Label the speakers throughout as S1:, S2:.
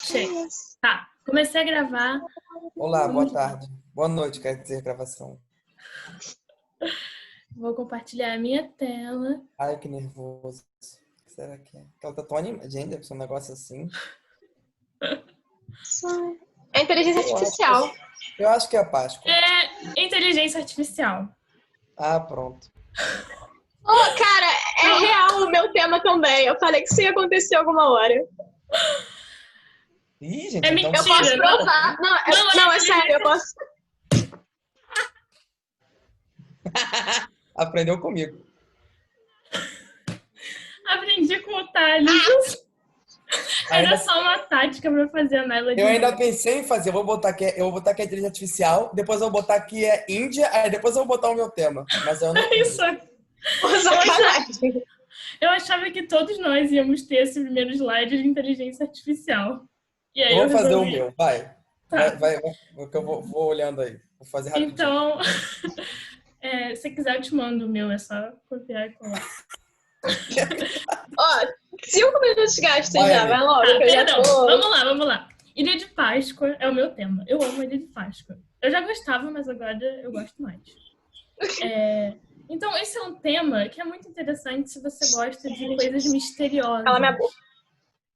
S1: Chega. Tá, comecei a gravar.
S2: Olá, boa
S1: Vamos lá.
S2: tarde. Boa noite, quer dizer, gravação.
S1: Vou compartilhar a minha tela.
S2: Ai, que nervoso. O que será que é? Ela tá tão animada. Gente, deve ser um negócio assim.
S3: É inteligência
S2: Eu acho
S3: artificial.
S2: eu acho que é a Páscoa.
S1: É inteligência artificial.
S2: Ah, pronto.
S3: Oh, cara, é real o meu tema também. Eu falei que isso ia acontecer alguma hora.
S2: Ih, gente,
S1: É
S2: então...
S3: Eu posso
S1: mentira, não.
S3: provar.
S1: Não,
S3: Não, é sério, eu posso.
S2: Aprendeu comigo.
S1: Aprendi com o Thales. Era
S2: Ainda,
S1: só uma tática pra fazer a Melody.
S2: eu ainda pensei em fazer, eu vou botar que é inteligência artificial, depois eu vou botar que é Índia, aí depois eu vou botar o meu tema. Mas eu não
S1: Isso.
S3: Pô, sacanagem.
S1: Eu achava que todos nós íamos ter esse primeiro slide de inteligência artificial. E aí
S2: Eu
S1: eu
S2: vou fazer o
S1: resolvi.
S2: meu, vai.
S1: Tá.
S2: Que eu vou olhando aí. Vou fazer rapidinho.
S1: Então, se quiser eu te mando o meu, é só copiar e colar.
S3: Ó, 5 minutos gastos
S2: Vai,
S3: já,
S2: Eli.
S3: vai logo,
S1: Tá,
S3: que eu já
S1: perdão,
S3: tô.
S1: vamos lá. Ilha de Páscoa é o meu tema. Eu amo a Ilha de Páscoa. Eu já gostava, mas agora eu gosto mais. Então, esse é um tema que é muito interessante se você gosta de coisas misteriosas.
S3: Cala minha boca.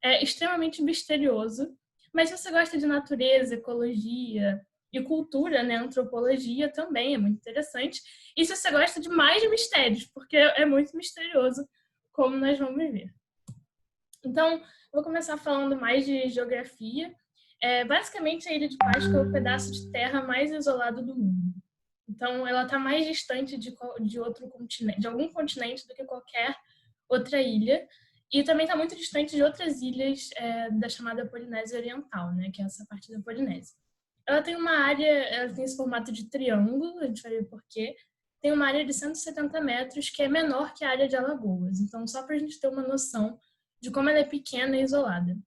S1: É extremamente misterioso. Mas se você gosta de natureza, ecologia e cultura, né, antropologia também é muito interessante. E se você gosta de mais mistérios, porque é muito misterioso, como nós vamos ver. Então, vou começar falando mais de geografia. Basicamente, a Ilha de Páscoa é o pedaço de terra mais isolado do mundo. Então, ela está mais distante de outro continente, de algum continente do que qualquer outra ilha. E também está muito distante de outras ilhas da chamada Polinésia Oriental, né, que é essa parte da Polinésia. Ela tem uma área, ela tem esse formato de triângulo, a gente vai ver por quê. Tem uma área de 170 metros, que é menor que a área de Alagoas. Então, só para a gente ter uma noção de como ela é pequena e isolada.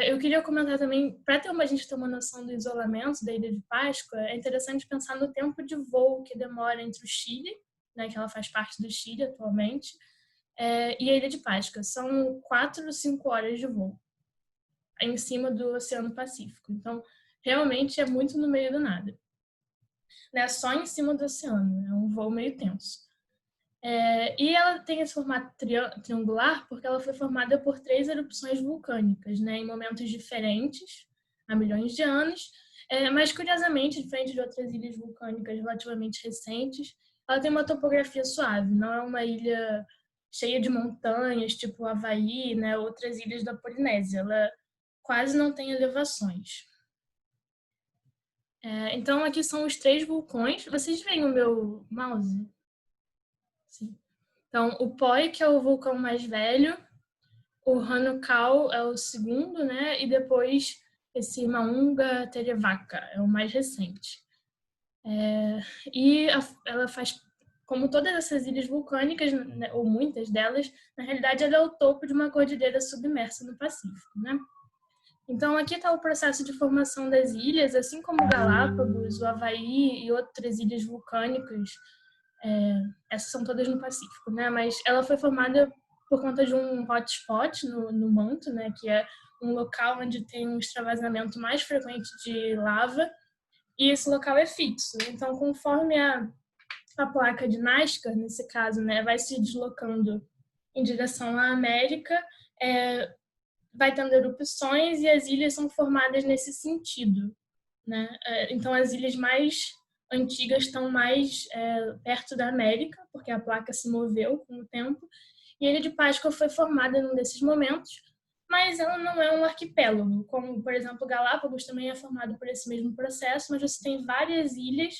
S1: Eu queria comentar também, para a gente ter uma noção do isolamento da Ilha de Páscoa, é interessante pensar no tempo de voo que demora entre o Chile, né, que ela faz parte do Chile atualmente, e a Ilha de Páscoa. São 4 ou 5 horas de voo em cima do Oceano Pacífico. Então, realmente é muito no meio do nada. Né? Só em cima do oceano, é um voo meio tenso. E ela tem esse formato triangular porque ela foi formada por 3 erupções vulcânicas, né, em momentos diferentes, há milhões de anos, mas curiosamente, diferente de outras ilhas vulcânicas relativamente recentes, ela tem uma topografia suave, não é uma ilha cheia de montanhas, tipo Havaí, né, outras ilhas da Polinésia, ela quase não tem elevações. Então, aqui são os 3 vulcões. Vocês veem o meu mouse? Sim. Então, o Poi, que é o vulcão mais velho, o Hanukau é o segundo, né? E depois esse Maunga Terevaca é o mais recente. Ela faz, como todas essas ilhas vulcânicas, né, ou muitas delas, na realidade ela é o topo de uma cordilheira submersa no Pacífico, né? Então, aqui está o processo de formação das ilhas, assim como Galápagos, o Havaí e outras ilhas vulcânicas. Essas são todas no Pacífico, né? Mas ela foi formada por conta de um hotspot no manto, né? Que é um local onde tem um extravasamento mais frequente de lava, e esse local é fixo. Então, conforme a placa de Nazca, nesse caso, né, vai se deslocando em direção à América, vai tendo erupções e as ilhas são formadas nesse sentido, né? Então, as ilhas mais antigas estão mais perto da América, porque a placa se moveu com o tempo, e a Ilha de Páscoa foi formada num desses momentos, mas ela não é um arquipélago, como, por exemplo, Galápagos também é formado por esse mesmo processo, mas você tem várias ilhas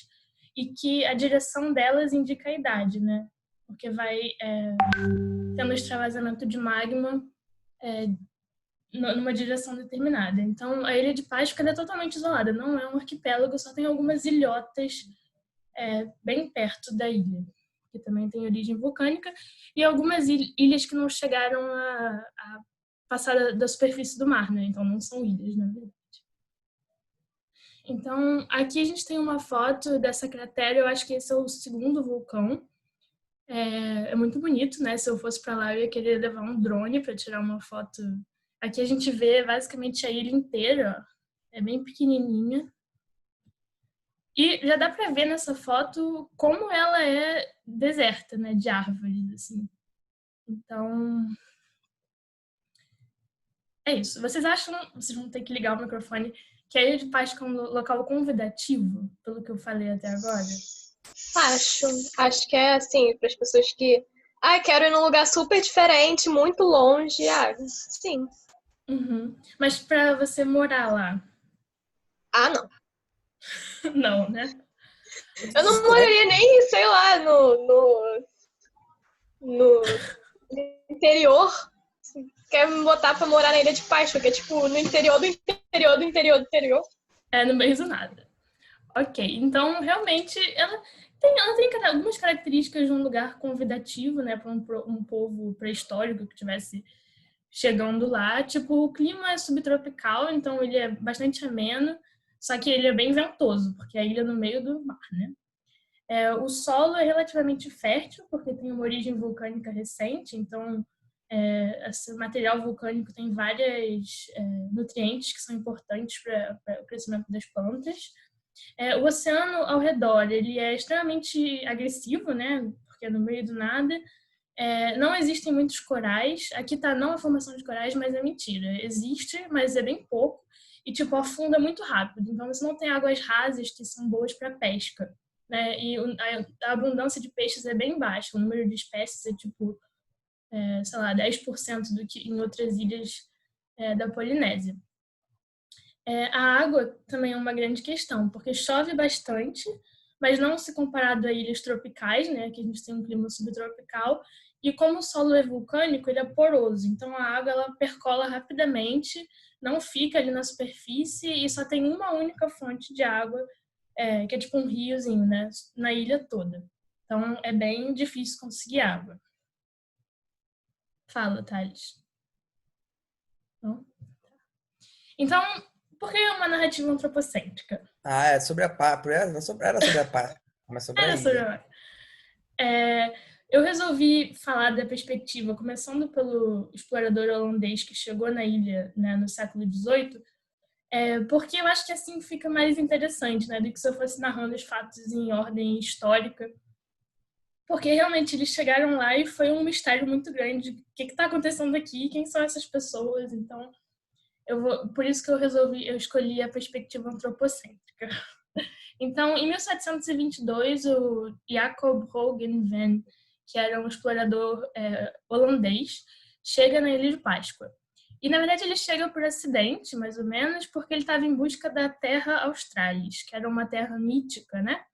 S1: e que a direção delas indica a idade, né? Porque vai tendo extravasamento de magma numa direção determinada. Então, a Ilha de Páscoa é totalmente isolada, não é um arquipélago, só tem algumas ilhotas bem perto da ilha, que também tem origem vulcânica, e algumas ilhas que não chegaram a passar da superfície do mar, né? Então, não são ilhas, na verdade. Então, aqui a gente tem uma foto dessa cratera, eu acho que esse é o segundo vulcão. É muito bonito, né? Se eu fosse para lá, eu ia querer levar um drone para tirar uma foto Aqui a gente vê basicamente a ilha inteira, ó. É bem pequenininha. E já dá para ver nessa foto como ela é deserta, né, de árvores, assim. Então, é isso. Vocês acham, vocês vão ter que ligar o microfone, que a Ilha de Páscoa é um local convidativo, pelo que eu falei até agora?
S3: Acho que é assim, para as pessoas que quero ir num lugar super diferente, muito longe. Sim.
S1: Uhum. Mas para você morar lá?
S3: Não.
S1: Não, né?
S3: Eu não moraria nem, sei lá, no interior. Quer me botar pra morar na Ilha de Páscoa, que é tipo no interior do interior do interior do interior.
S1: É no meio do nada. Ok, então realmente ela tem algumas características de um lugar convidativo, né, para um povo pré-histórico que tivesse chegando lá. Tipo, o clima é subtropical, então ele é bastante ameno, só que ele é bem ventoso, porque a ilha é no meio do mar, né? O solo é relativamente fértil, porque tem uma origem vulcânica recente, então esse material vulcânico tem vários nutrientes que são importantes para o crescimento das plantas. O oceano ao redor ele é extremamente agressivo, né? Porque é no meio do nada. Não existem muitos corais. Aqui tá não a formação de corais, mas é mentira. Existe, mas é bem pouco. E, tipo, afunda muito rápido. Então, você não tem águas rasas que são boas para pesca, né? E a abundância de peixes é bem baixa. O número de espécies é, tipo, sei lá, 10% do que em outras ilhas da Polinésia. A água também é uma grande questão, porque chove bastante, mas não se comparado a ilhas tropicais, né, que a gente tem um clima subtropical, e como o solo é vulcânico, ele é poroso, então a água ela percola rapidamente, não fica ali na superfície e só tem uma única fonte de água, que é tipo um riozinho, né, na ilha toda. Então é bem difícil conseguir água. Fala, Thales. Não? Então, por que é uma narrativa antropocêntrica?
S2: É sobre a pá. Era sobre a pá, mas sobre a
S1: Era sobre
S2: ilha.
S1: a... Eu resolvi falar da perspectiva, começando pelo explorador holandês que chegou na ilha, né, no século XVIII, porque eu acho que assim fica mais interessante, né, do que se eu fosse narrando os fatos em ordem histórica. Porque realmente eles chegaram lá e foi um mistério muito grande. O que está acontecendo aqui? Quem são essas pessoas? Então, por isso que eu escolhi a perspectiva antropocêntrica. Então, em 1722, o Jacob Roggeveen van, que era um explorador holandês, chega na Ilha de Páscoa. E, na verdade, ele chega por acidente, mais ou menos, porque ele estava em busca da Terra Australis, que era uma terra mítica, né?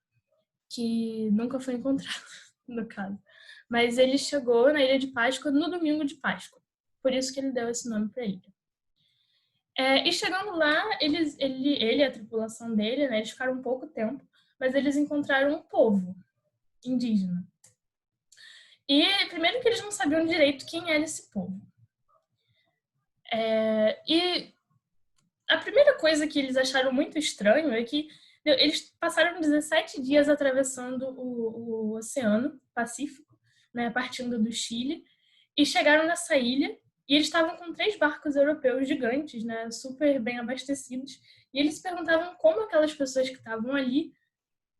S1: Que nunca foi encontrada, no caso. Mas ele chegou na Ilha de Páscoa no domingo de Páscoa. Por isso que ele deu esse nome para a ilha. E chegando lá, ele e a tripulação dele, né, eles ficaram um pouco tempo, mas eles encontraram um povo indígena. E primeiro que eles não sabiam direito quem era esse povo. E a primeira coisa que eles acharam muito estranho é que eles passaram 17 dias atravessando o Oceano Pacífico, né, partindo do Chile, e chegaram nessa ilha. E eles estavam com 3 barcos europeus gigantes, né, super bem abastecidos. E eles se perguntavam como aquelas pessoas que estavam ali,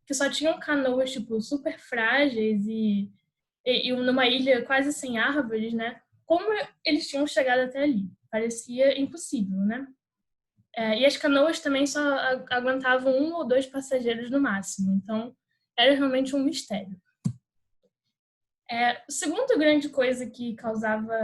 S1: que só tinham canoas tipo super frágeis e numa ilha quase sem árvores, né, como eles tinham chegado até ali. Parecia impossível, né? E as canoas também só aguentavam 1 ou 2 passageiros no máximo. Então, era realmente um mistério. A segunda grande coisa que causava,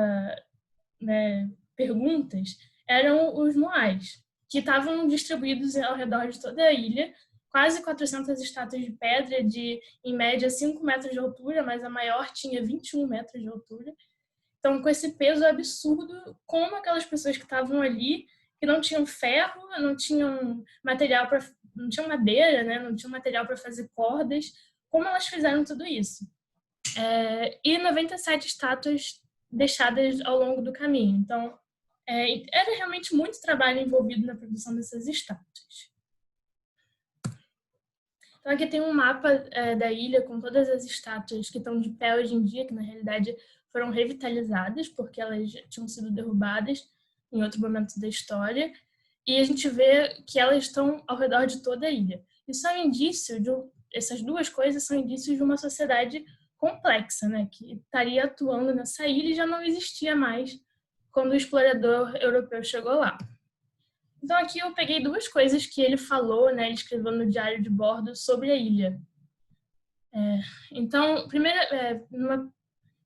S1: né, perguntas eram os moais, que estavam distribuídos ao redor de toda a ilha, quase 400 estátuas de pedra de, em média, 5 metros de altura, mas a maior tinha 21 metros de altura. Então, com esse peso absurdo, como aquelas pessoas que estavam ali, que não tinham ferro, não tinham material para, não tinham madeira, né, não tinham material para fazer cordas, como elas fizeram tudo isso? E 97 estátuas deixadas ao longo do caminho. Então, era realmente muito trabalho envolvido na produção dessas estátuas. Então, aqui tem um mapa da ilha com todas as estátuas que estão de pé hoje em dia, que na realidade foram revitalizadas porque elas tinham sido derrubadas. em outro momento da história, e a gente vê que elas estão ao redor de toda a ilha. Isso é um indício essas duas coisas são indícios de uma sociedade complexa, né, que estaria atuando nessa ilha e já não existia mais quando o explorador europeu chegou lá. Então aqui eu peguei duas coisas que ele falou, né, ele escreveu no diário de bordo sobre a ilha. Então,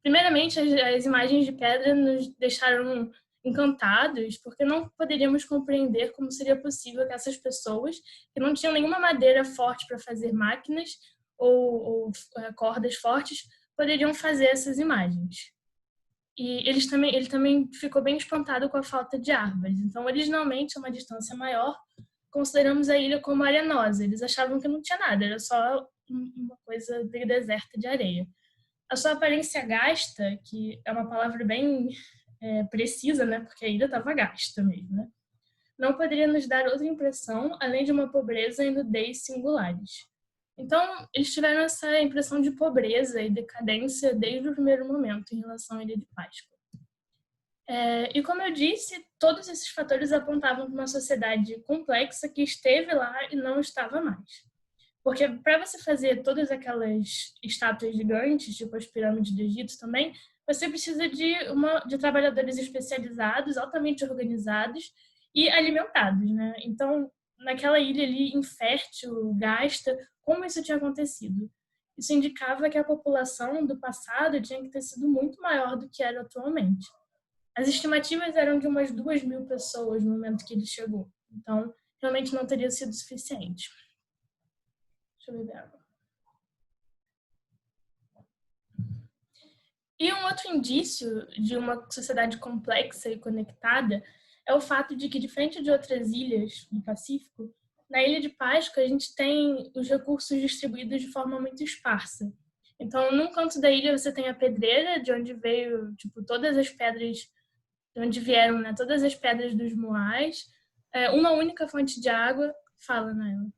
S1: primeiramente, as imagens de pedra nos deixaram encantados, porque não poderíamos compreender como seria possível que essas pessoas, que não tinham nenhuma madeira forte para fazer máquinas ou cordas fortes, poderiam fazer essas imagens. E ele também ficou bem espantado com a falta de árvores. Então, originalmente, a uma distância maior, consideramos a ilha como arenosa. Eles achavam que não tinha nada, era só uma coisa deserta de areia. A sua aparência gasta, que é uma palavra bem precisa, né, porque a ilha estava gasta mesmo, né, não poderia nos dar outra impressão, além de uma pobreza e nudez singulares. Então, eles tiveram essa impressão de pobreza e decadência desde o primeiro momento em relação à Ilha de Páscoa. E como eu disse, todos esses fatores apontavam para uma sociedade complexa que esteve lá e não estava mais. Porque para você fazer todas aquelas estátuas gigantes, tipo as pirâmides do Egito também, você precisa de trabalhadores especializados, altamente organizados e alimentados, né? Então, naquela ilha ali infértil, gasta, como isso tinha acontecido? Isso indicava que a população do passado tinha que ter sido muito maior do que era atualmente. As estimativas eram de umas 2.000 pessoas no momento que ele chegou. Então, realmente não teria sido suficiente. Deixa eu beber água. E um outro indício de uma sociedade complexa e conectada é o fato de que, diferente de outras ilhas do Pacífico, na Ilha de Páscoa a gente tem os recursos distribuídos de forma muito esparsa. Então, num canto da ilha você tem a pedreira, de onde veio, tipo, todas as pedras, de onde vieram, né, todas as pedras dos moais, uma única fonte de água. Fala, Naila.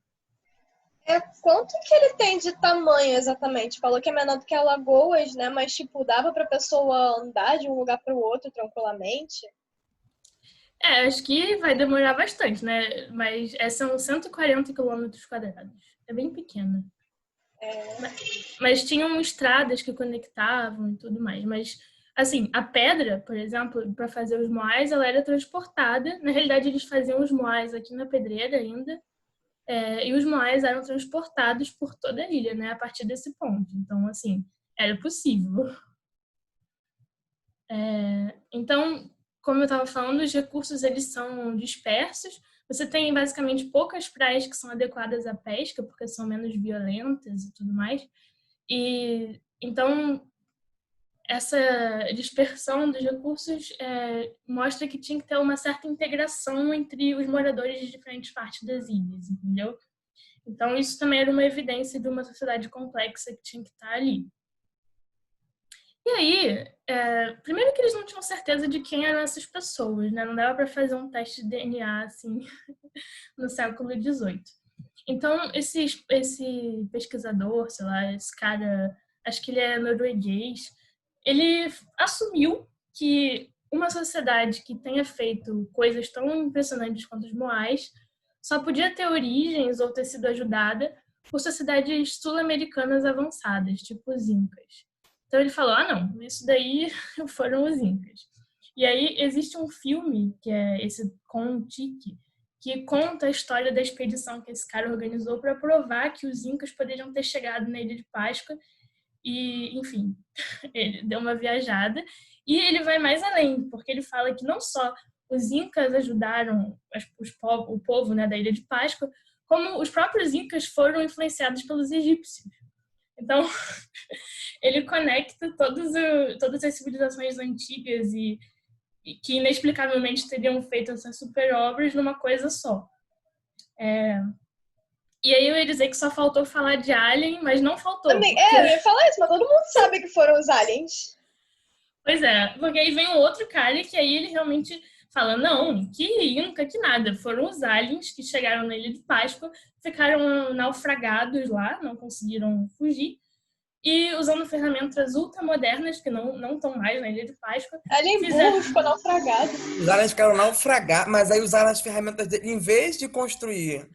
S3: Quanto que ele tem de tamanho exatamente? Falou que é menor do que Alagoas, né? Mas, tipo, dava pra pessoa andar de um lugar para o outro tranquilamente?
S1: Acho que vai demorar bastante, né? Mas são 140 quilômetros quadrados. É bem pequena. Mas tinham estradas que conectavam e tudo mais. Mas, assim, a pedra, por exemplo, para fazer os moais, ela era transportada. Na realidade, eles faziam os moais aqui na pedreira ainda. E os moais eram transportados por toda a ilha, né? A partir desse ponto. Então, assim, era possível. Então, como eu estava falando, os recursos eles são dispersos. Você tem basicamente poucas praias que são adequadas à pesca, porque são menos violentas e tudo mais. E então essa dispersão dos recursos mostra que tinha que ter uma certa integração entre os moradores de diferentes partes das ilhas, entendeu? Então isso também era uma evidência de uma sociedade complexa que tinha que estar ali. E aí, primeiro que eles não tinham certeza de quem eram essas pessoas, né? Não dava para fazer um teste de DNA assim no século XVIII. Então, esse pesquisador, sei lá, esse cara, acho que ele é norueguês, ele assumiu que uma sociedade que tenha feito coisas tão impressionantes quanto os moais só podia ter origens ou ter sido ajudada por sociedades sul-americanas avançadas, tipo os Incas. Então ele falou, não, isso daí foram os Incas. E aí existe um filme, que é esse Kon-Tiki, que conta a história da expedição que esse cara organizou para provar que os Incas poderiam ter chegado na Ilha de Páscoa e, enfim, ele deu uma viajada. E ele vai mais além, porque ele fala que não só os Incas ajudaram o povo, né, da Ilha de Páscoa, como os próprios Incas foram influenciados pelos egípcios. Então, ele conecta todas as civilizações antigas e que inexplicavelmente teriam feito essas super obras numa coisa só. E aí eu ia dizer que só faltou falar de Alien, mas não faltou.
S3: Eu ia falar isso, mas todo mundo sabe que foram os aliens.
S1: Pois é, porque aí vem um outro cara que aí ele realmente fala, não, que Inca, que nada. Foram os aliens que chegaram na Ilha de Páscoa, ficaram naufragados lá, não conseguiram fugir. e usando ferramentas ultramodernas, que não estão mais na Ilha de Páscoa.
S3: Edimburgo ficou naufragado.
S2: Os aliens ficaram naufragar, mas aí usaram as ferramentas dele. Em vez de construir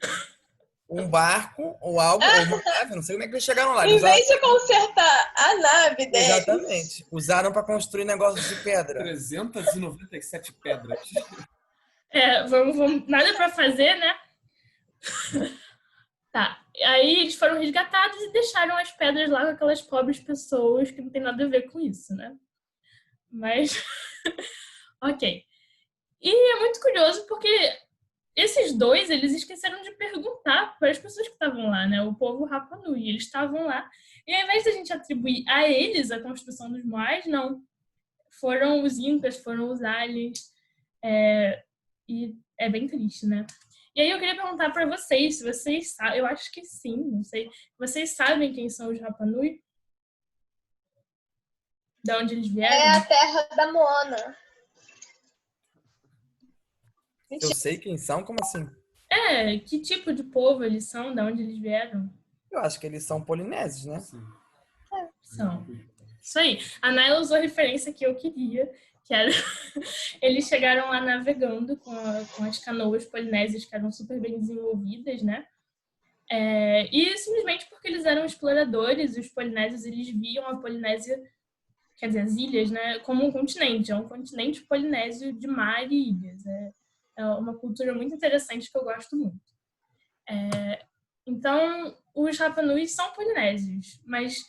S2: um barco ou algo, ou uma nave, não sei como é que eles chegaram lá.
S3: Em vez de consertar a nave deles.
S2: Exatamente. Usaram para construir negócios de pedra.
S4: 397 pedras.
S1: Vamos nada para fazer, né? Tá. Aí eles foram resgatados e deixaram as pedras lá com aquelas pobres pessoas que não tem nada a ver com isso, né? Mas, ok. E é muito curioso porque esses dois, eles esqueceram de perguntar para as pessoas que estavam lá, né? O povo Rapa Nui. Eles estavam lá. E ao invés de a gente atribuir a eles a construção dos moais, não. Foram os incas, foram os aliens. E é bem triste, né? E aí eu queria perguntar para vocês, se vocês sabem, eu acho que sim, não sei. Vocês sabem quem são os Rapa Nui? De onde eles vieram?
S3: É a terra da Moana.
S2: Eu sei quem são, como assim?
S1: Que tipo de povo eles são, de onde eles vieram?
S2: Eu acho que eles são polinésios, né?
S4: Sim.
S1: São. Isso aí. A Naila usou a referência que eu queria, que era eles chegaram lá navegando com as canoas polinésias que eram super bem desenvolvidas, né? E simplesmente porque eles eram exploradores, os polinésios, eles viam a Polinésia, quer dizer, as ilhas, né, como um continente. É um continente polinésio de mar e ilhas. É uma cultura muito interessante que eu gosto muito. Então, os Rapa Nui são polinésios, mas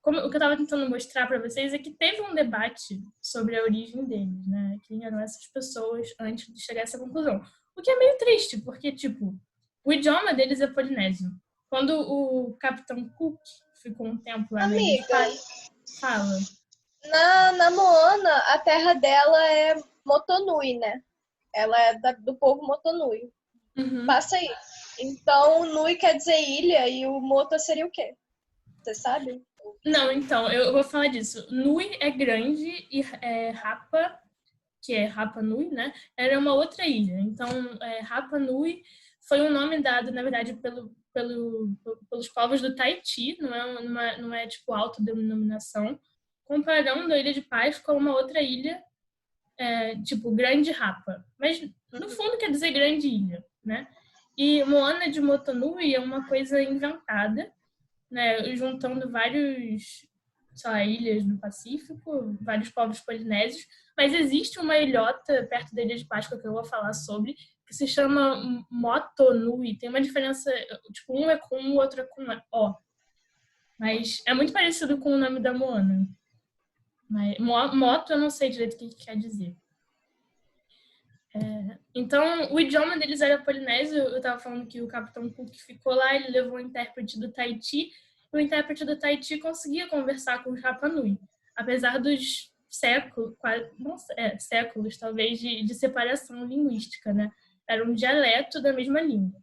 S1: o que eu estava tentando mostrar para vocês é que teve um debate sobre a origem deles, né? Quem eram essas pessoas antes de chegar a essa conclusão. O que é meio triste, porque, tipo, o idioma deles é polinésio. Quando o Capitão Cook ficou um tempo lá na Ilha de Páscoa, fala.
S3: Na Moana, a terra dela é Motonui, né? Ela é do povo Motonui.
S1: Uhum.
S3: Passa aí. Então, Nui quer dizer ilha e o Moto seria o quê? Você sabe?
S1: Não, então, eu vou falar disso. Nui é grande e Rapa, que é Rapa Nui, né? Era uma outra ilha. Então, Rapa Nui foi um nome dado, na verdade, pelos povos do Tahiti, não é tipo autodenominação, comparando a Ilha de Páscoa com uma outra ilha, tipo Grande Rapa. Mas, no fundo, quer dizer Grande Ilha, né? E Moana de Motonui é uma coisa inventada, né, juntando vários, sei lá, ilhas do Pacífico, vários povos polinésios, mas existe uma ilhota perto da Ilha de Páscoa que eu vou falar sobre, que se chama Motonui. Tem uma diferença, tipo, um é com o outro é com O. Mas é muito parecido com o nome da Moana. Mas, moto eu não sei direito o que quer dizer. Então, o idioma deles era polinésio. Eu estava falando que o Capitão Cook ficou lá, ele levou um intérprete do Tahiti, e o intérprete do Tahiti conseguia conversar com os Rapa Nui, apesar dos séculos, talvez, de separação linguística, né? Era um dialeto da mesma língua.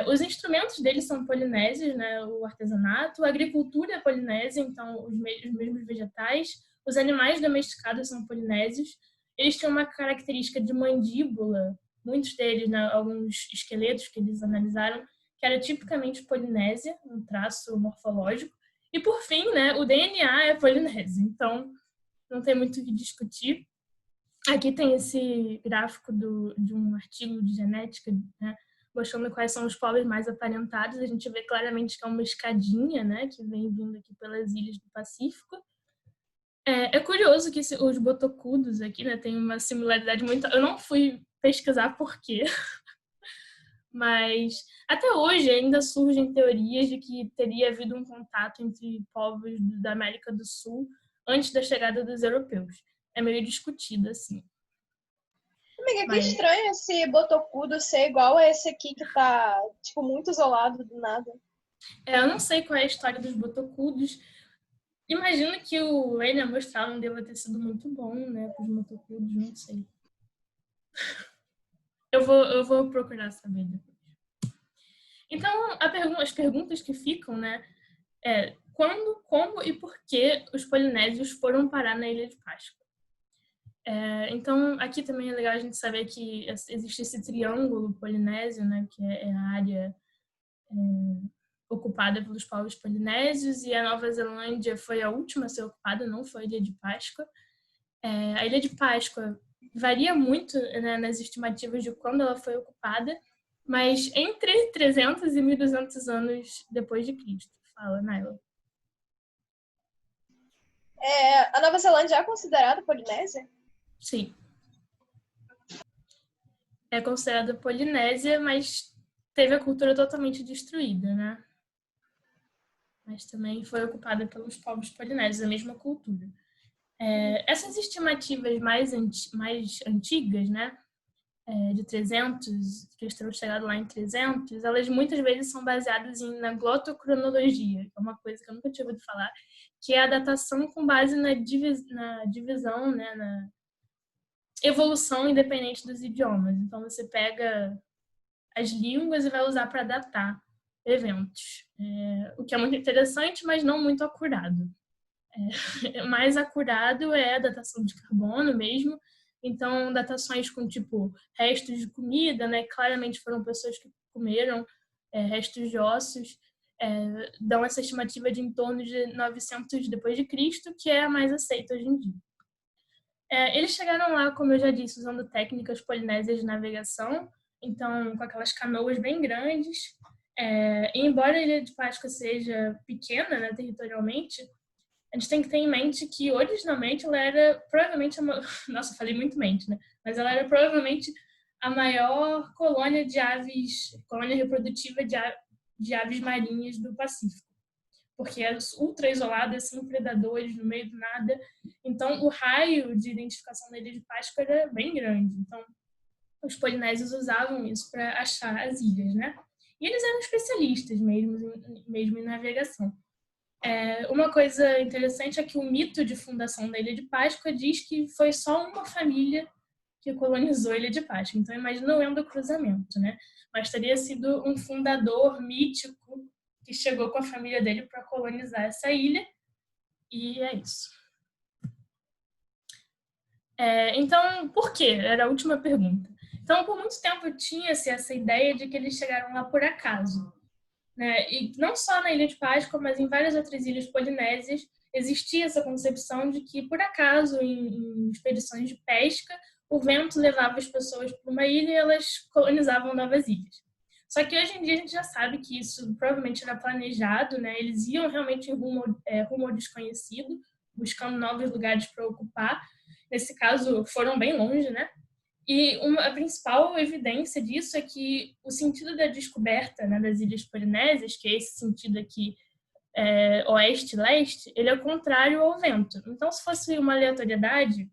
S1: Os instrumentos deles são polinésios, né? O artesanato, a agricultura é polinésia, então os mesmos vegetais, os animais domesticados são polinésios. Eles tinham uma característica de mandíbula, muitos deles, né, alguns esqueletos que eles analisaram, que era tipicamente polinésia, um traço morfológico. E, por fim, né, o DNA é polinésio, então não tem muito o que discutir. Aqui tem esse gráfico de um artigo de genética, né, mostrando quais são os povos mais aparentados. A gente vê claramente que é uma escadinha, né, que vem vindo aqui pelas ilhas do Pacífico. É curioso que os botocudos aqui, né, tem uma similaridade muito... Eu não fui pesquisar por quê, mas até hoje ainda surgem teorias de que teria havido um contato entre povos da América do Sul antes da chegada dos europeus. É meio discutido, assim.
S3: Amiga, que estranho esse botocudo ser igual a esse aqui que tá, tipo, muito isolado do nada.
S1: Eu não sei qual é a história dos botocudos. Imagino que o Enya Mostral não deva ter sido muito bom, né, para os botocudos, não sei. Eu vou procurar saber depois. Então, as perguntas que ficam, né, quando, como e por que os polinésios foram parar na Ilha de Páscoa? Então, aqui também é legal a gente saber que existe esse triângulo polinésio, né, que é a área ocupada pelos povos polinésios, e a Nova Zelândia foi a última a ser ocupada, não foi a Ilha de Páscoa. A Ilha de Páscoa varia muito, né, nas estimativas de quando ela foi ocupada, mas entre 300 e 1.200 anos depois de Cristo. Fala, Naila.
S3: A Nova Zelândia é considerada Polinésia?
S1: Sim. É considerada Polinésia, mas teve a cultura totalmente destruída, né? Mas também foi ocupada pelos povos polinésios, a mesma cultura. Essas estimativas mais antigas, né, de 300, que eles terão chegado lá em 300, elas muitas vezes são baseadas na glotocronologia, que é uma coisa que eu nunca tinha ouvido falar, que é a datação com base na divisão, né, na evolução independente dos idiomas. Então, você pega as línguas e vai usar para datar eventos, o que é muito interessante, mas não muito acurado. Mais acurado é a datação de carbono mesmo. Então, datações com, tipo, restos de comida, né? Claramente foram pessoas que comeram restos de ossos, dão essa estimativa de em torno de 900 depois de Cristo, que é a mais aceita hoje em dia. Eles chegaram lá, como eu já disse, usando técnicas polinésias de navegação, então, com aquelas canoas bem grandes. E embora a Ilha de Páscoa seja pequena, né, territorialmente, a gente tem que ter em mente que, originalmente, ela era provavelmente... Nossa, falei muito mente, né? Mas ela era provavelmente a maior colônia de aves, colônia reprodutiva de aves marinhas do Pacífico. Porque era ultra isolada, sem predadores, no meio do nada. Então, o raio de identificação da Ilha de Páscoa era bem grande. Então, os polinésios usavam isso para achar as ilhas, né? E eles eram especialistas mesmo em navegação. Uma coisa interessante é que o mito de fundação da Ilha de Páscoa diz que foi só uma família que colonizou a Ilha de Páscoa. Então, imagina o endocruzamento, né? Mas teria sido um fundador mítico que chegou com a família dele para colonizar essa ilha. E é isso. Então, por quê? Era a última pergunta. Então, por muito tempo tinha-se essa ideia de que eles chegaram lá por acaso, né? E não só na Ilha de Páscoa, mas em várias outras ilhas polinésias, existia essa concepção de que, por acaso, em expedições de pesca, o vento levava as pessoas para uma ilha e elas colonizavam novas ilhas. Só que hoje em dia a gente já sabe que isso provavelmente era planejado, né? Eles iam realmente rumo ao desconhecido, buscando novos lugares para ocupar. Nesse caso, foram bem longe, né? E a principal evidência disso é que o sentido da descoberta, né, das ilhas polinésias, que é esse sentido aqui, oeste-leste, ele é o contrário ao vento. Então, se fosse uma aleatoriedade,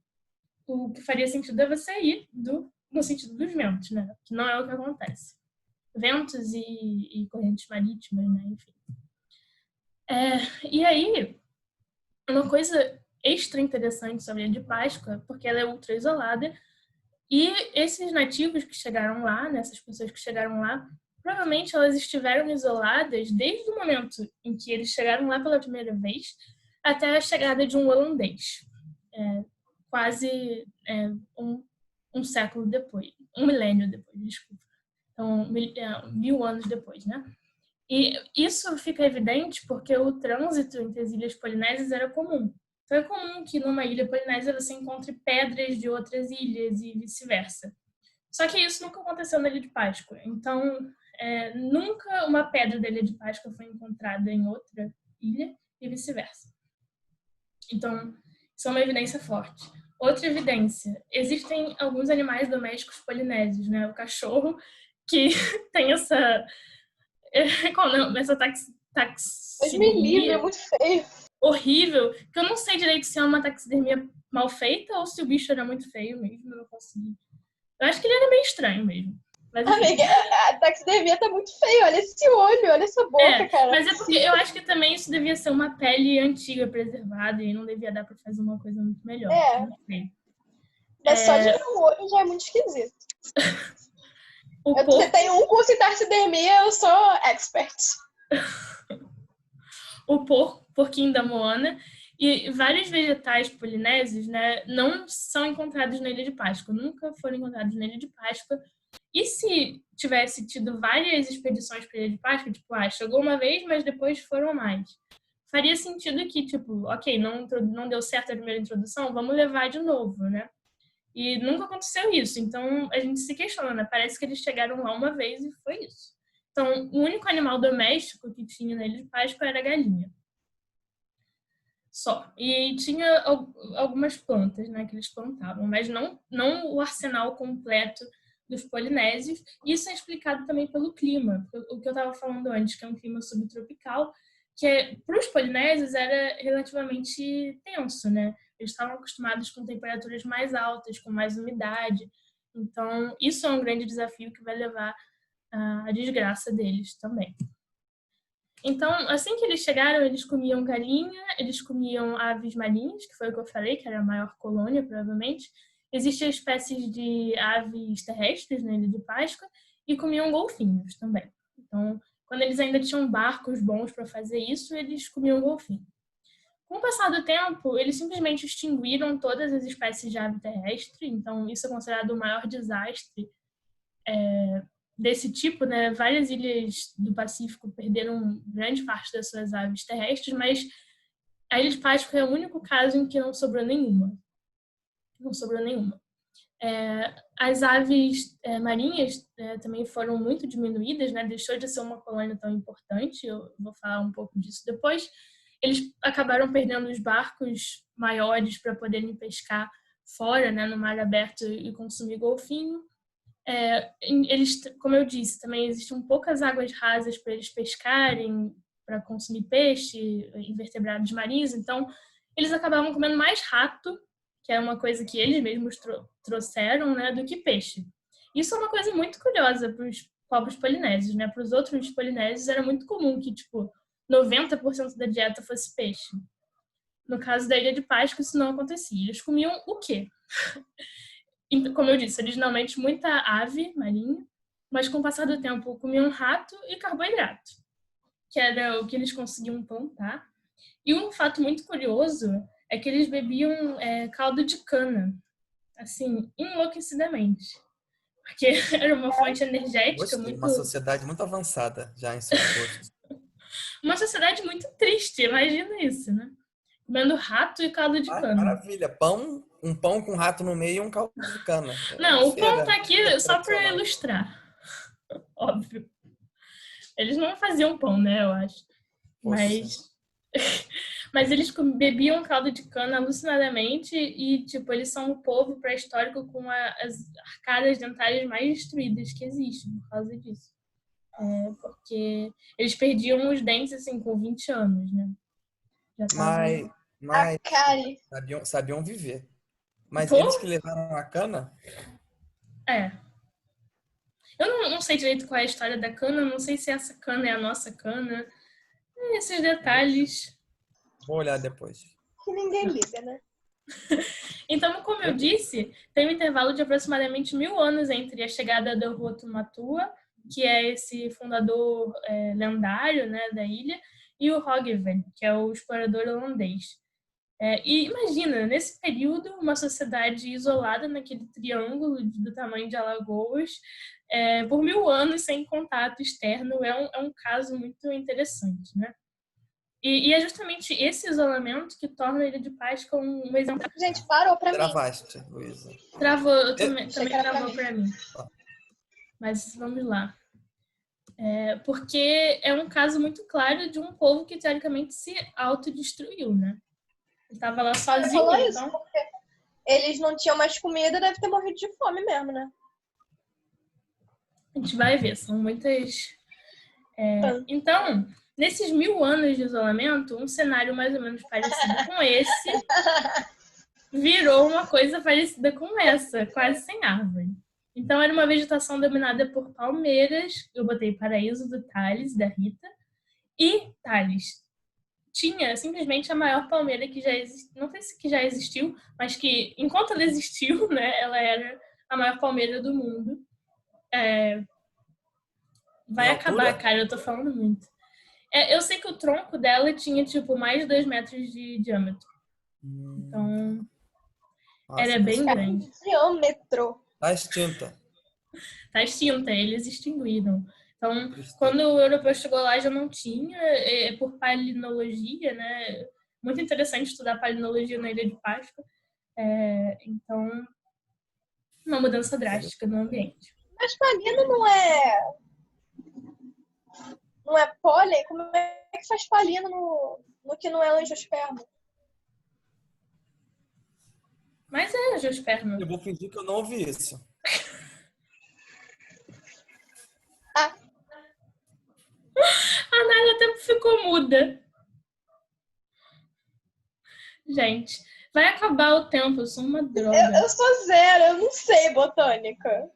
S1: o que faria sentido é você ir no sentido dos ventos, né? Que não é o que acontece. Ventos e correntes marítimas, né? Enfim. E aí, uma coisa extra interessante sobre a Ilha de Páscoa, porque ela é ultra isolada, e esses nativos que chegaram lá, né, essas pessoas que chegaram lá, provavelmente elas estiveram isoladas desde o momento em que eles chegaram lá pela primeira vez até a chegada de um holandês. Quase um século depois, um milênio depois, desculpa. Então, 1000 anos depois, né? E isso fica evidente porque o trânsito entre as ilhas polinésias era comum. Então, é comum que numa ilha polinésia você encontre pedras de outras ilhas e vice-versa. Só que isso nunca aconteceu na Ilha de Páscoa. Então, nunca uma pedra da Ilha de Páscoa foi encontrada em outra ilha e vice-versa. Então, isso é uma evidência forte. Outra evidência, existem alguns animais domésticos polinésios, né? O cachorro, que tem essa
S3: Deus me livre, é muito feio.
S1: Horrível, que eu não sei direito se é uma taxidermia mal feita ou se o bicho era muito feio mesmo, eu não consegui. Eu acho que ele era meio estranho mesmo. Mas,
S3: amiga, a taxidermia tá muito feio, olha esse olho, olha essa boca, cara.
S1: Mas é porque eu acho que também isso devia ser uma pele antiga preservada e não devia dar pra fazer uma coisa muito melhor. Não sei.
S3: Mas só de ver o olho já é muito esquisito. Você tem um curso em taxidermia, eu sou expert.
S1: O porquinho da Moana e vários vegetais polinésios, né, não são encontrados na Ilha de Páscoa, nunca foram encontrados na Ilha de Páscoa. E se tivesse tido várias expedições para a Ilha de Páscoa, tipo, chegou uma vez, mas depois foram mais. Faria sentido que, tipo, ok, não deu certo a primeira introdução, vamos levar de novo, né? E nunca aconteceu isso. Então, a gente se questiona, né? Parece que eles chegaram lá uma vez e foi isso. Então, o único animal doméstico que tinha na Ilha de Páscoa era a galinha. Só. E tinha algumas plantas, né, que eles plantavam, mas não o arsenal completo dos polinésios. Isso é explicado também pelo clima, o que eu estava falando antes, que é um clima subtropical, que para os polinésios era relativamente tenso, né? Eles estavam acostumados com temperaturas mais altas, com mais umidade. Então, isso é um grande desafio que vai levar à desgraça deles também. Então, assim que eles chegaram, eles comiam galinha, eles comiam aves marinhas, que foi o que eu falei, que era a maior colônia, provavelmente. Existiam espécies de aves terrestres na Ilha de Páscoa e comiam golfinhos também. Então, quando eles ainda tinham barcos bons para fazer isso, eles comiam golfinho. Com o passar do tempo, eles simplesmente extinguiram todas as espécies de ave terrestre, então isso é considerado o maior desastre desse tipo, né? Várias ilhas do Pacífico perderam grande parte das suas aves terrestres, mas a Ilha de Páscoa é o único caso em que não sobrou nenhuma. Não sobrou nenhuma. As aves marinhas também foram muito diminuídas, né? Deixou de ser uma colônia tão importante, eu vou falar um pouco disso depois. Eles acabaram perdendo os barcos maiores para poderem pescar fora, né, no mar aberto e consumir golfinho. Eles, como eu disse, também existem poucas águas rasas para eles pescarem, para consumir peixe, invertebrados marinhos, então eles acabavam comendo mais rato, que é uma coisa que eles mesmos trouxeram, né, do que peixe. Isso é uma coisa muito curiosa para os povos polinésios, né? Para os outros polinésios era muito comum que, tipo, 90% da dieta fosse peixe. No caso da Ilha de Páscoa, isso não acontecia. Eles comiam o quê? Como eu disse, originalmente muita ave marinha, mas com o passar do tempo comiam rato e carboidrato, que era o que eles conseguiam plantar. E um fato muito curioso é que eles bebiam caldo de cana, assim, enlouquecidamente. Porque era uma fonte energética
S2: Gostei,
S1: muito...
S2: uma sociedade muito avançada já em seus gostos.
S1: Uma sociedade muito triste, imagina isso, né? Comendo rato e caldo de cana.
S2: Maravilha. Um pão com rato no meio e um caldo de cana.
S1: Não, o pão
S2: Feira
S1: tá aqui só para
S2: tradicional.
S1: ilustrar. Óbvio. Eles não faziam pão, né, eu acho.
S2: Poxa.
S1: Mas eles bebiam caldo de cana alucinadamente e, tipo, eles são o povo pré-histórico com as arcadas dentárias mais destruídas que existem por causa disso. Porque eles perdiam os dentes, assim, com 20 anos, né? Já tava...
S2: Mas
S3: Cari.
S2: sabiam viver. Mas
S1: Pô?
S2: eles que levaram a cana?
S1: Eu não sei direito qual é a história da cana, não sei se essa cana é a nossa cana. Esses detalhes.
S2: Vou olhar depois.
S3: Que ninguém liga, né?
S1: Então, como eu disse, tem um intervalo de aproximadamente 1000 anos entre a chegada do Rotumatua, que é esse fundador lendário, né, da ilha, e o Roggeveen, que é o explorador holandês. E imagina, nesse período, uma sociedade isolada naquele triângulo do tamanho de Alagoas, por 1000 anos sem contato externo, é um caso muito interessante, né? E é justamente esse isolamento que torna a Ilha de Páscoa um exemplo.
S3: Gente, parou pra mim.
S2: Travaste, Luísa.
S1: Travou, também travou
S3: mim.
S1: para mim. Mas vamos lá. Porque é um caso muito claro de um povo que, teoricamente, se autodestruiu, né? Ele estava lá sozinho,
S3: falou
S1: então...
S3: isso porque eles não tinham mais comida, deve ter morrido de fome mesmo, né?
S1: A gente vai ver, são muitas... Então, nesses 1000 anos de isolamento, um cenário mais ou menos parecido com esse virou uma coisa parecida com essa, quase sem árvore. Então, era uma vegetação dominada por palmeiras. Eu botei paraíso do Thales, da Rita. E Thales tinha simplesmente a maior palmeira que já existiu. Não sei se que já existiu, mas que, enquanto ela existiu, né, ela era a maior palmeira do mundo. Vai acabar, cara, eu tô falando muito. Eu sei que o tronco dela tinha, tipo, mais de 2 metros de diâmetro. Então,
S2: Nossa,
S1: era bem grande.
S3: Diâmetro.
S2: tá extinta.
S1: Tá extinta, eles extinguiram. Então, quando o europeu chegou lá, já não tinha, por palinologia, né? Muito interessante estudar palinologia na Ilha de Páscoa. Então, uma mudança drástica no ambiente.
S3: Mas palino não é pólen? Como é que faz palino no que não é angiosperma?
S1: Mas é angiosperma.
S2: Eu vou fingir que eu não ouvi isso.
S3: Ah,
S1: A Nayla até ficou muda. Gente, vai acabar o tempo, eu sou uma droga.
S3: eu sou zero, eu não sei botânica.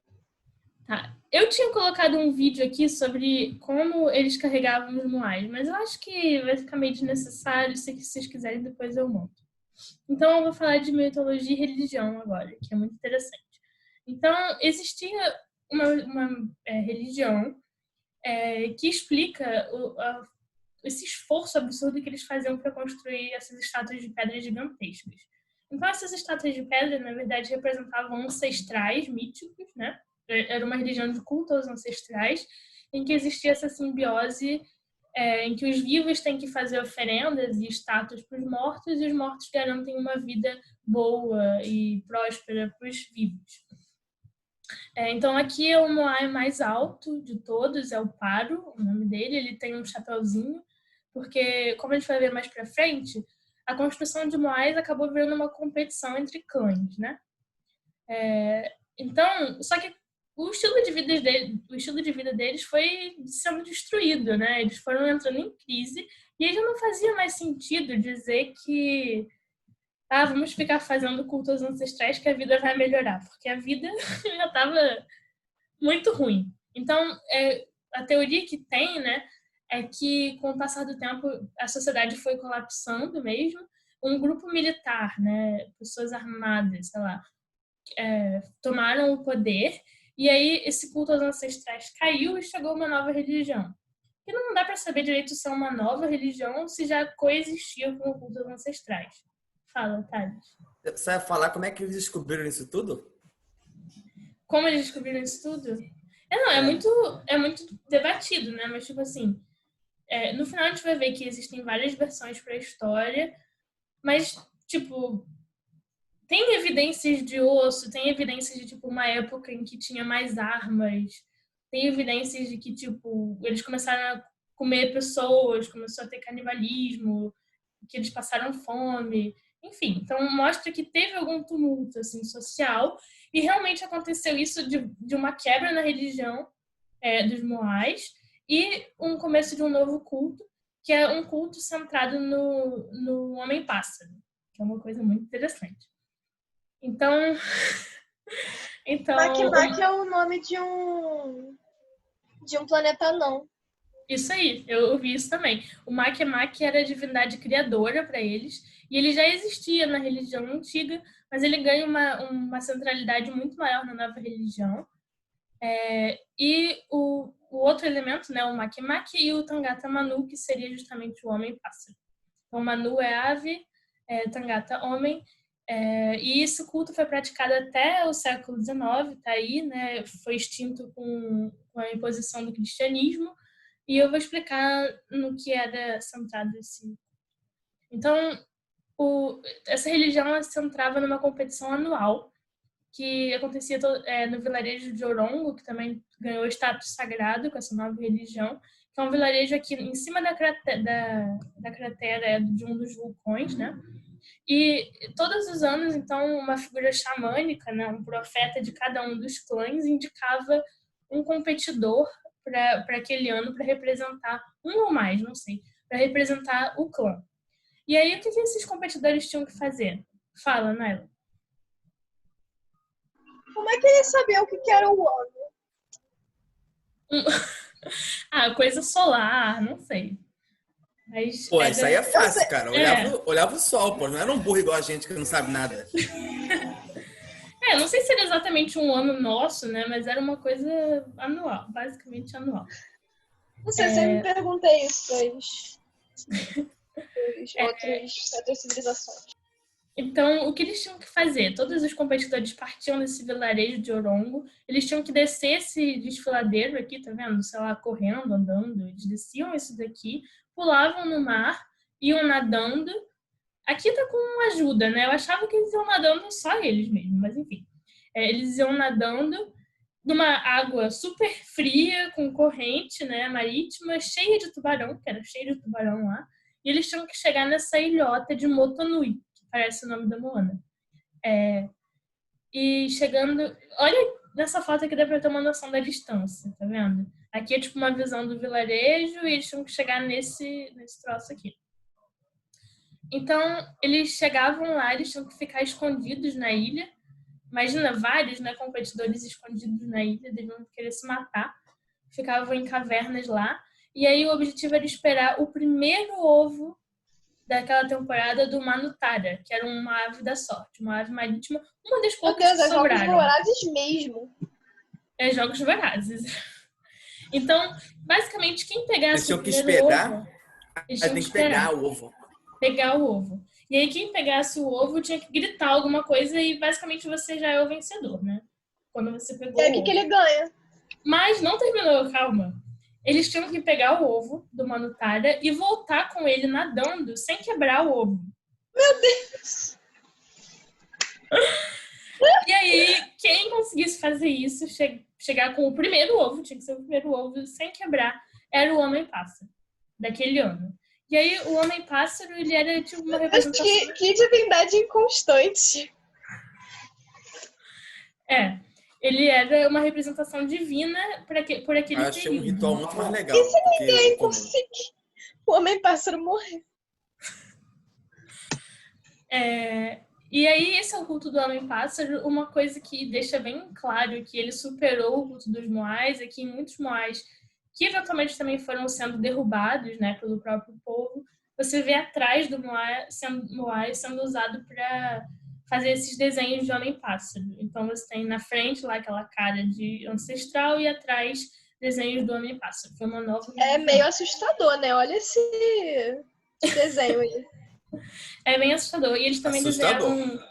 S1: Tá. Eu tinha colocado um vídeo aqui sobre como eles carregavam os moais, mas eu acho que vai ficar meio desnecessário. Se vocês quiserem, depois eu monto. Então, eu vou falar de mitologia e religião agora, que é muito interessante. Então, existia uma religião que explica esse esforço absurdo que eles faziam para construir essas estátuas de pedra gigantescas. Então, essas estátuas de pedra, na verdade, representavam ancestrais míticos, né? Era uma religião de culto aos ancestrais, em que existia essa simbiose em que os vivos têm que fazer oferendas e estátuas para os mortos, e os mortos garantem uma vida boa e próspera para os vivos. Então, aqui é o moai mais alto de todos, é o Paro, o nome dele. Ele tem um chapéuzinho, porque, como a gente vai ver mais para frente, a construção de moais acabou virando uma competição entre clãs, né? Então, só que o estilo de vida deles foi sendo destruído, né? Eles foram entrando em crise e aí já não fazia mais sentido dizer que vamos ficar fazendo culto aos ancestrais que a vida vai melhorar, porque a vida já estava muito ruim. Então, a teoria que tem, né, é que com o passar do tempo a sociedade foi colapsando mesmo. Um grupo militar, né, pessoas armadas, sei lá, tomaram o poder, e aí esse culto aos ancestrais caiu e chegou uma nova religião. E não dá para saber direito se é uma nova religião ou se já coexistia com o culto aos ancestrais. Fala, Thales.
S2: Você vai falar como é que eles descobriram isso tudo?
S1: Como eles descobriram isso tudo? É muito debatido, né? Mas, tipo assim, no final a gente vai ver que existem várias versões para a história, mas, tipo, tem evidências de osso, tem evidências de, tipo, uma época em que tinha mais armas, tem evidências de que, tipo, eles começaram a comer pessoas, começou a ter canibalismo, que eles passaram fome, enfim. Então, mostra que teve algum tumulto, assim, social, e realmente aconteceu isso de uma quebra na religião dos Moais e um começo de um novo culto, que é um culto centrado no homem-pássaro, que é uma coisa muito interessante. Então,
S3: Makemake é o nome de um planeta não.
S1: Isso aí, eu ouvi isso também. O Makemake era a divindade criadora para eles, e ele já existia na religião antiga, mas ele ganha uma centralidade muito maior na nova religião. E o outro elemento, né, o Makemake, e o Tangata Manu, que seria justamente o homem-pássaro. Então, Manu é ave, Tangata homem, e esse culto foi praticado até o século XIX, tá aí, né, foi extinto com a imposição do cristianismo, e eu vou explicar no que era centrado esse. Então, essa religião se centrava numa competição anual que acontecia no vilarejo de Orongo, que também ganhou status sagrado com essa nova religião, que é um vilarejo aqui em cima da cratera de um dos vulcões, né? E todos os anos, então, uma figura xamânica, né, um profeta de cada um dos clãs, indicava um competidor para aquele ano para representar, um ou mais, não sei, para representar o clã. E aí, o que esses competidores tinham que fazer? Fala, Naila.
S3: Como é que ele sabia o que era o ano?
S1: Coisa solar, não sei. Mas
S2: Pô, isso aí é fácil, cara.
S1: É.
S2: Olhava o sol, pô. Não era um burro igual a gente que não sabe nada.
S1: Não sei se era exatamente um ano nosso, né? Mas era uma coisa anual, basicamente anual.
S3: Não sei, sempre me perguntei isso das outras civilizações.
S1: Então, o que eles tinham que fazer? Todos os competidores partiam desse vilarejo de Orongo, eles tinham que descer esse desfiladeiro aqui, tá vendo? Sei lá, correndo, andando, eles desciam isso daqui, pulavam no mar, iam nadando. Aqui tá com ajuda, né? Eu achava que eles iam nadando só eles mesmo, mas enfim. Eles iam nadando numa água super fria, com corrente, né, marítima, cheia de tubarão, que era cheio de tubarão lá, e eles tinham que chegar nessa ilhota de Motonui, que parece o nome da Moana. E chegando... Olha nessa foto aqui, dá pra ter uma noção da distância, tá vendo? Aqui é tipo uma visão do vilarejo e eles tinham que chegar nesse troço aqui. Então, eles chegavam lá, eles tinham que ficar escondidos na ilha. Imagina, vários, né, competidores escondidos na ilha, deviam querer se matar. Ficavam em cavernas lá. E aí o objetivo era esperar o primeiro ovo daquela temporada do Manutara, que era uma ave da sorte, uma ave marítima, uma das
S3: Meu
S1: poucas
S3: Deus,
S1: que
S3: é jogos
S1: sobraram.
S3: vorazes mesmo.
S1: Jogos vorazes. Então, basicamente, quem
S2: Eles
S1: pegasse
S2: tinham
S1: o
S2: que
S1: primeiro
S2: esperar.
S1: ovo... Eles
S2: Aí
S1: tinham
S2: tem
S1: que
S2: que pegar
S1: esperar.
S2: o ovo.
S1: Pegar o ovo. E aí, quem pegasse o ovo tinha que gritar alguma coisa e basicamente você já é o vencedor, né? Quando você pegou
S3: E aí,
S1: o
S3: o que
S1: ovo.
S3: que ele ganha?
S1: Mas não terminou, calma. Eles tinham que pegar o ovo do Manutara e voltar com ele nadando sem quebrar o ovo.
S3: Meu Deus!
S1: E aí, quem conseguisse fazer isso, chegar com o primeiro ovo, tinha que ser o primeiro ovo, sem quebrar, era o Homem-Pássaro, daquele ano. E aí, o Homem-Pássaro, ele era tipo uma
S3: Mas
S1: representação...
S3: que divindade inconstante.
S1: Ele era uma representação divina por aquele
S2: Eu achei um
S1: período.
S2: ritual muito mais legal
S3: E se
S2: do que
S3: ninguém
S2: o comum.
S3: conseguir? O Homem-Pássaro morreu.
S1: E aí, esse é o culto do Homem-Pássaro. Uma coisa que deixa bem claro que ele superou o culto dos Moais é que em muitos Moais, que eventualmente também foram sendo derrubados, né, pelo próprio povo, você vê atrás do Moai sendo usado para fazer esses desenhos de Homem-Pássaro. Então, você tem na frente lá aquela cara de ancestral e atrás desenhos do Homem-Pássaro. Foi uma nova...
S3: É meio assustador, né? Olha esse desenho aí.
S1: É bem assustador. E eles também
S2: Assustador.
S1: desenhavam...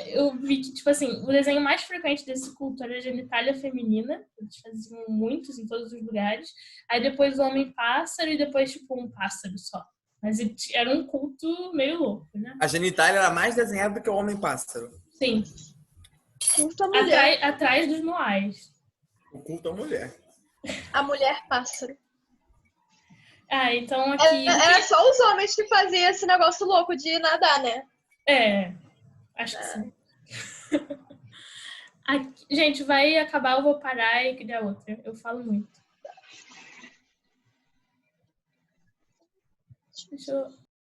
S1: eu vi que, tipo assim, o desenho mais frequente desse culto era a genitália feminina. Eles faziam muitos em todos os lugares. Aí depois o homem-pássaro e depois, tipo, um pássaro só. Mas era um culto meio louco, né?
S2: A genitália era mais desenhada do que o homem-pássaro.
S1: Sim.
S3: Culto à mulher.
S1: Atrás dos moais.
S2: O culto à mulher.
S3: A mulher-pássaro.
S1: Então aqui...
S3: Era só os homens que faziam esse negócio louco de nadar, né?
S1: Acho que sim. Gente, vai acabar, eu vou parar e criar outra. Eu falo muito. Deixa eu...